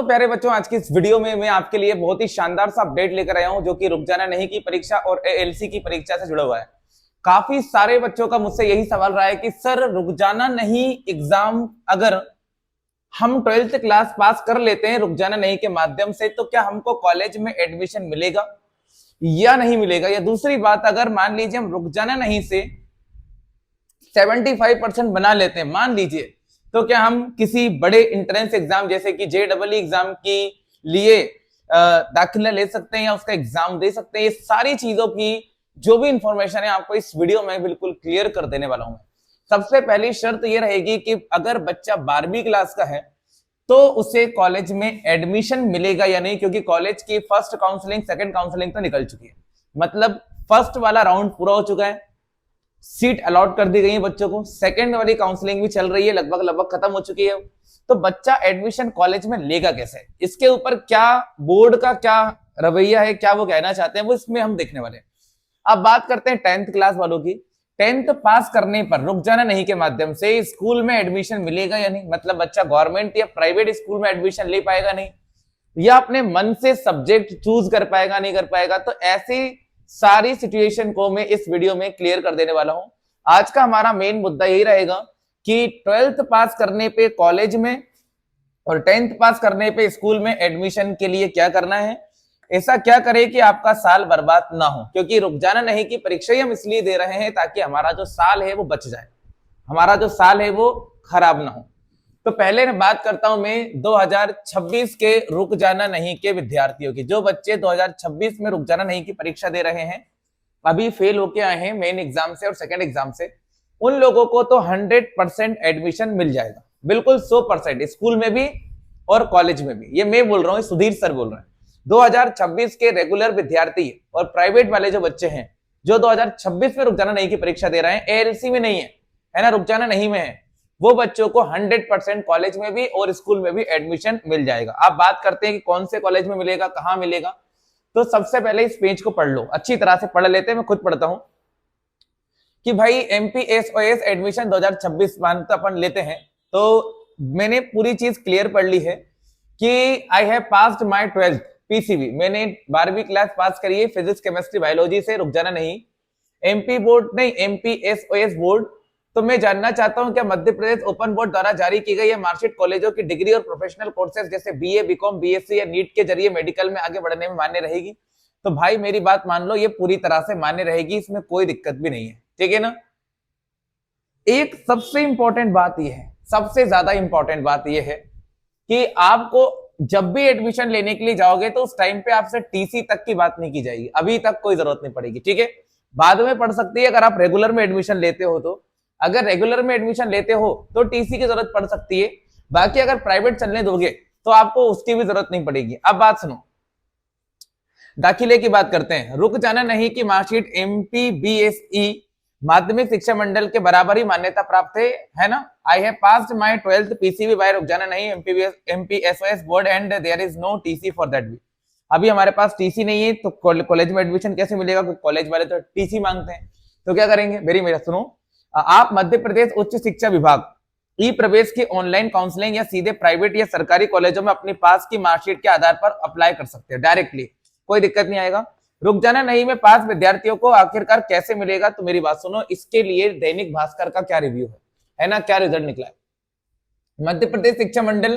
तो प्यारे बच्चों, आज की इस वीडियो में मैं आपके लिए बहुत ही शानदार सा अपडेट लेकर आया हूं जो कि रुक जाना नहीं की परीक्षा और एएलसी की परीक्षा से जुड़ा हुआ है। काफी सारे बच्चों का मुझसे यही सवाल रहा है कि सर, रुक जाना नहीं एग्जाम अगर हम 12th क्लास पास कर लेते हैं रुक जाना नहीं के माध्यम से, तो क्या हमको कॉलेज में एडमिशन मिलेगा या नहीं मिलेगा? या दूसरी बात, अगर मान लीजिए हम रुक जाना नहीं से 75% बना लेते हैं, मान लीजिए, तो क्या हम किसी बड़े इंट्रेंस एग्जाम जैसे कि जेईई एग्जाम के लिए दाखिला ले सकते हैं या उसका एग्जाम दे सकते हैं? ये सारी चीजों की जो भी इंफॉर्मेशन है आपको इस वीडियो में बिल्कुल क्लियर कर देने वाला हूं। सबसे पहली शर्त ये रहेगी कि अगर बच्चा 12वीं क्लास का है तो उसे कॉलेज में एडमिशन मिलेगा या नहीं, क्योंकि कॉलेज की फर्स्ट काउंसलिंग सेकंड काउंसलिंग तो निकल चुकी है। मतलब फर्स्ट वाला राउंड पूरा हो चुका है, सीट अलॉट कर दी गई है बच्चों को। सेकंड वाली काउंसलिंग भी चल रही है, लगभग खत्म हो चुकी है। तो बच्चा एडमिशन कॉलेज में लेगा कैसे, इसके ऊपर क्या बोर्ड का क्या रवैया है, क्या वो कहना चाहते हैं, वो इसमें हम देखने वाले हैं। अब बात करते हैं 10th क्लास वालों की। 10th पास करने पर रुक जाना नहीं के माध्यम से स्कूल में एडमिशन मिलेगा या नहीं? मतलब बच्चा गवर्नमेंट या प्राइवेट स्कूल में एडमिशन ले पाएगा नहीं, या अपने मन से सब्जेक्ट चूज कर पाएगा नहीं कर पाएगा? तो ऐसी सारी सिचुएशन को मैं इस वीडियो में क्लियर कर देने वाला हूं। आज का हमारा मेन मुद्दा यही रहेगा कि 12th पास करने पे कॉलेज में और 10th पास करने पे स्कूल में एडमिशन के लिए क्या करना है, ऐसा क्या करें कि आपका साल बर्बाद ना हो। क्योंकि रुक जाना नहीं की परीक्षा ही हम इसलिए दे रहे हैं ताकि हमारा जो साल है वो बच जाए, हमारा जो साल है वो खराब ना हो। तो पहले मैं बात करता हूं मैं 2026 के रुक जाना नहीं के विद्यार्थियों की। जो बच्चे 2026 में रुक जाना नहीं की परीक्षा दे रहे हैं, अभी फेल होके आए हैं मेन एग्जाम से और सेकंड एग्जाम से, उन लोगों को तो 100% एडमिशन मिल जाएगा, बिल्कुल 100%, स्कूल में भी और कॉलेज में भी। ये मैं बोल रहा हूँ, सुधीर सर बोल रहे हैं। 2026 के रेगुलर विद्यार्थी और प्राइवेट वाले जो बच्चे हैं जो 2026 में रुक जाना नहीं की परीक्षा दे रहे हैं, एएलसी में नहीं है ना, रुक जाना नहीं में है, वो बच्चों को 100% कॉलेज में भी और स्कूल में भी एडमिशन मिल जाएगा। आप बात करते हैं कि कौन से कॉलेज में मिलेगा, कहां मिलेगा, तो सबसे पहले इस पेज को पढ़ लो, अच्छी तरह से पढ़ लेते हैं। मैं खुद पढ़ता हूं कि भाई एमपीएसओएस एडमिशन 2026 मानता अपन लेते हैं, तो मैंने पूरी चीज क्लियर पढ़ ली है कि आई have passed my 12th PCB, मैंने 12वीं क्लास पास करी है फिजिक्स केमिस्ट्री बायोलॉजी से, रुक जाना नहीं। एमपी बोर्ड नहीं, एमपीएसओएस बोर्ड। तो मैं जानना चाहता हूं क्या मध्य प्रदेश ओपन बोर्ड द्वारा जारी की गई मार्कशीट कॉलेजों की डिग्री और प्रोफेशनल कोर्सेज जैसे बीए, बीकॉम, बीएससी या नीट के जरिए मेडिकल में आगे बढ़ने में मान्य रहेगी? तो भाई मेरी बात मान लो, ये पूरी तरह से मान्य रहेगी, इसमें कोई दिक्कत भी नहीं है, ठीक है ना। एक सबसे इंपॉर्टेंट बात यह है, सबसे ज्यादा इंपॉर्टेंट बात यह है कि आपको जब भी एडमिशन लेने के लिए जाओगे तो उस टाइम पे आपसे टीसी तक की बात नहीं की जाएगी, अभी तक कोई जरूरत नहीं पड़ेगी, ठीक है। बाद में पड़ सकती है अगर आप रेगुलर में एडमिशन लेते हो तो। अगर रेगुलर में एडमिशन लेते हो तो टीसी की जरूरत पड़ सकती है, बाकी अगर प्राइवेट चलने दोगे तो आपको उसकी भी जरूरत नहीं पड़ेगी। अब बात सुनो, दाखिले की बात करते हैं। रुक जाना नहीं की मार्कशीट एमपीबीएसई माध्यमिक शिक्षा मंडल के बराबर ही मान्यता प्राप्त है ना। I have passed my 12th PCB by रुक जाना नहीं MPSOS board and there is no TC for that भी। अभी हमारे पास टीसी नहीं है तो कॉलेज में एडमिशन कैसे मिलेगा? कॉलेज वाले तो टीसी मांगते हैं, तो क्या करेंगे? मेरा सुनो, आप मध्य प्रदेश उच्च शिक्षा विभाग ई प्रवेश की ऑनलाइन काउंसलिंग या सीधे प्राइवेट या सरकारी कॉलेजों में अपनी पास की मार्कशीट के आधार पर अप्लाई कर सकते हैं डायरेक्टली, कोई दिक्कत नहीं आएगा। रुक जाना नहीं में पास विद्यार्थियों को आखिरकार कैसे मिलेगा? तो मेरी बात सुनो, इसके लिए दैनिक भास्कर का क्या रिव्यू है ना, क्या रिजल्ट निकला है। मध्य प्रदेश शिक्षा मंडल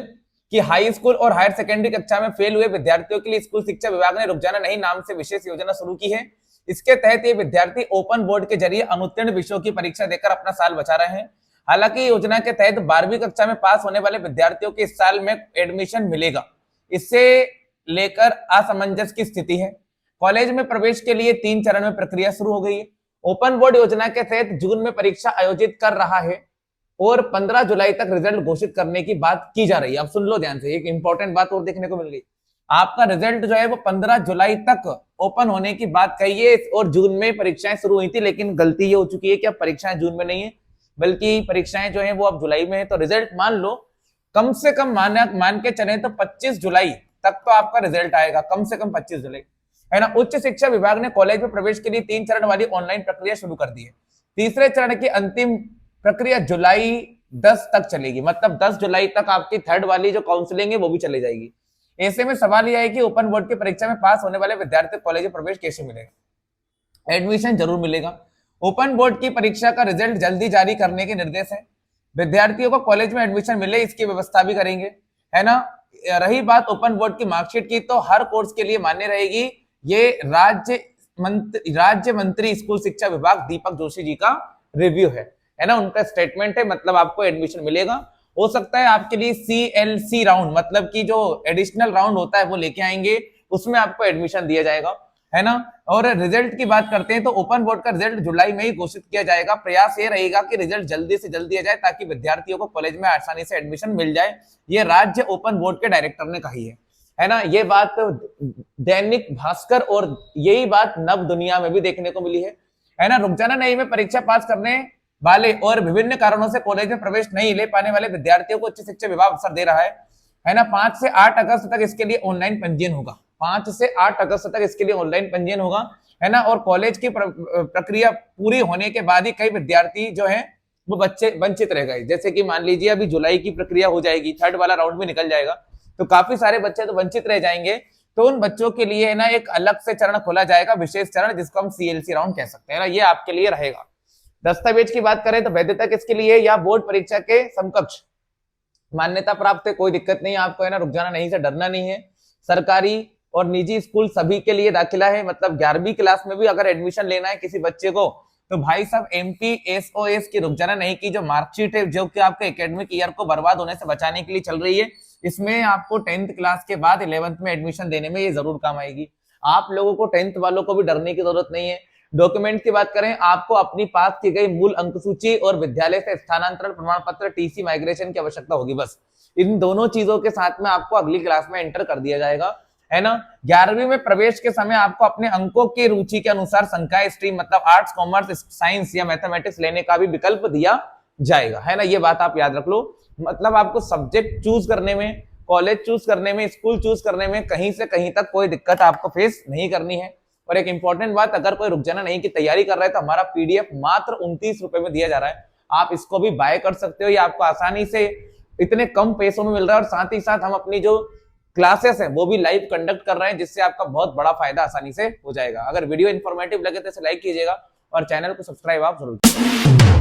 की हाई स्कूल और हायर सेकेंडरी कक्षा में फेल हुए विद्यार्थियों के लिए स्कूल शिक्षा विभाग ने रुक जाना नहीं नाम से विशेष योजना शुरू की है। इसके तहत ये विद्यार्थी ओपन बोर्ड के जरिए अनुत्तीर्ण विषयों की परीक्षा देकर अपना साल बचा रहे हैं। हालांकि योजना के तहत 12वीं कक्षा में पास होने वाले विद्यार्थियों के इस साल में एडमिशन मिलेगा, इससे लेकर असमंजस की स्थिति है। कॉलेज में प्रवेश के लिए 3 चरण में प्रक्रिया शुरू हो गई है। ओपन बोर्ड योजना के तहत जून में परीक्षा आयोजित कर रहा है और 15 जुलाई तक रिजल्ट घोषित करने की बात की जा रही है। अब सुन लो ध्यान से, एक इंपॉर्टेंट बात और देखने को मिल गई, आपका रिजल्ट जो है वो 15 जुलाई तक ओपन होने की बात कही है। और जून में परीक्षाएं शुरू हुई थी, लेकिन गलती ये हो चुकी है कि अब परीक्षाएं जून में नहीं है बल्कि परीक्षाएं जो है वो अब जुलाई में है। तो रिजल्ट मान लो, कम से कम मान के चले तो 25 जुलाई तक तो आपका रिजल्ट आएगा, कम से कम 25 जुलाई, है ना। उच्च शिक्षा विभाग ने कॉलेज में प्रवेश के लिए 3 चरण वाली ऑनलाइन प्रक्रिया शुरू कर दी है। तीसरे चरण की अंतिम प्रक्रिया जुलाई 10 तक चलेगी, मतलब 10 जुलाई तक आपकी थर्ड वाली जो काउंसलिंग है वो भी चली जाएगी। ऐसे में सवाल यह है कि ओपन बोर्ड की परीक्षा में पास होने वाले विद्यार्थी कॉलेज में प्रवेश कैसे मिलेगा? एडमिशन जरूर मिलेगा। ओपन बोर्ड की परीक्षा का रिजल्ट जल्दी जारी करने के निर्देश है। विद्यार्थियों को कॉलेज में एडमिशन मिले इसकी व्यवस्था भी करेंगे, है ना। रही बात ओपन बोर्ड की मार्कशीट की, तो हर कोर्स के लिए मान्य रहेगी। ये राज्य मंत्री स्कूल शिक्षा विभाग दीपक जोशी जी का रिव्यू है ना, उनका स्टेटमेंट है। मतलब आपको एडमिशन मिलेगा। हो सकता है आपके लिए CLC राउंड, मतलब कि जो एडिशनल राउंड होता है वो लेके आएंगे, उसमें आपको एडमिशन दिया जाएगा, है ना। और रिजल्ट की बात करते हैं तो ओपन बोर्ड का रिजल्ट जुलाई में ही घोषित किया जाएगा। प्रयास ये रहेगा कि रिजल्ट जल्दी से जल्दी आ जाए ताकि विद्यार्थियों को कॉलेज में आसानी से एडमिशन मिल जाए। ये राज्य ओपन बोर्ड के डायरेक्टर ने कही है ना। ये बात दैनिक भास्कर और यही बात नव दुनिया में भी देखने को मिली है ना। रुक जाना नहीं में परीक्षा पास करने वाले और विभिन्न कारणों से कॉलेज में प्रवेश नहीं ले पाने वाले विद्यार्थियों को उच्च शिक्षा विभाग अवसर दे रहा है ना। 5 से 8 अगस्त तक इसके लिए ऑनलाइन पंजीयन होगा। 5 से 8 अगस्त तक इसके लिए ऑनलाइन पंजीयन होगा, है ना। और कॉलेज की प्रक्रिया पूरी होने के बाद ही कई विद्यार्थी जो है वो बच्चे वंचित रह गए। जैसे कि मान लीजिए अभी जुलाई की प्रक्रिया हो जाएगी, थर्ड वाला राउंड भी निकल जाएगा, तो काफी सारे बच्चे तो वंचित रह जाएंगे। तो उन बच्चों के लिए है ना एक अलग से चरण खोला जाएगा, विशेष चरण, जिसको हम CLC राउंड कह सकते हैं ना। ये आपके लिए रहेगा। दस्तावेज की बात करें तो वैधता किसके लिए या बोर्ड परीक्षा के समकक्ष मान्यता प्राप्त है, कोई दिक्कत नहीं है आपको, है ना। रुक जाना नहीं से डरना नहीं है। सरकारी और निजी स्कूल सभी के लिए दाखिला है। मतलब 11वीं क्लास में भी अगर एडमिशन लेना है किसी बच्चे को, तो भाई साहब MPSOS की, रुक जाना नहीं की जो मार्कशीट है, जो कि आपके एकेडमिक ईयर को बर्बाद होने से बचाने के लिए चल रही है, इसमें आपको 10th क्लास के बाद 11th में एडमिशन देने में ये जरूर काम आएगी। आप लोगों को 10th वालों को भी डरने की जरूरत नहीं है। डॉक्यूमेंट की बात करें, आपको अपनी पास की गई मूल अंक सूची और विद्यालय से स्थानांतरण प्रमाण पत्र TC माइग्रेशन की आवश्यकता होगी। बस इन दोनों चीजों के साथ में आपको अगली क्लास में एंटर कर दिया जाएगा, है ना। 11वीं में प्रवेश के समय आपको अपने अंकों की रुचि के अनुसार संकाय स्ट्रीम, मतलब आर्ट्स, कॉमर्स, साइंस या मैथमेटिक्स लेने का भी विकल्प दिया जाएगा, है ना। ये बात आप याद रख लो। मतलब आपको सब्जेक्ट चूज करने में, कॉलेज चूज करने में, स्कूल चूज करने में कहीं से कहीं तक कोई दिक्कत आपको फेस नहीं करनी है। और एक इंपॉर्टेंट बात, अगर कोई रुक जाना नहीं की तैयारी कर रहा है तो हमारा PDF मात्र 29 रुपए में दिया जा रहा है। आप इसको भी बाय कर सकते हो, ये आपको आसानी से इतने कम पैसों में मिल रहा है। और साथ ही साथ हम अपनी जो क्लासेस है वो भी लाइव कंडक्ट कर रहे हैं, जिससे आपका बहुत बड़ा फायदा आसानी से हो जाएगा। अगर वीडियो इन्फॉर्मेटिव लगे तो इसे लाइक कीजिएगा और चैनल को सब्सक्राइब आप जरूर कीजिएगा।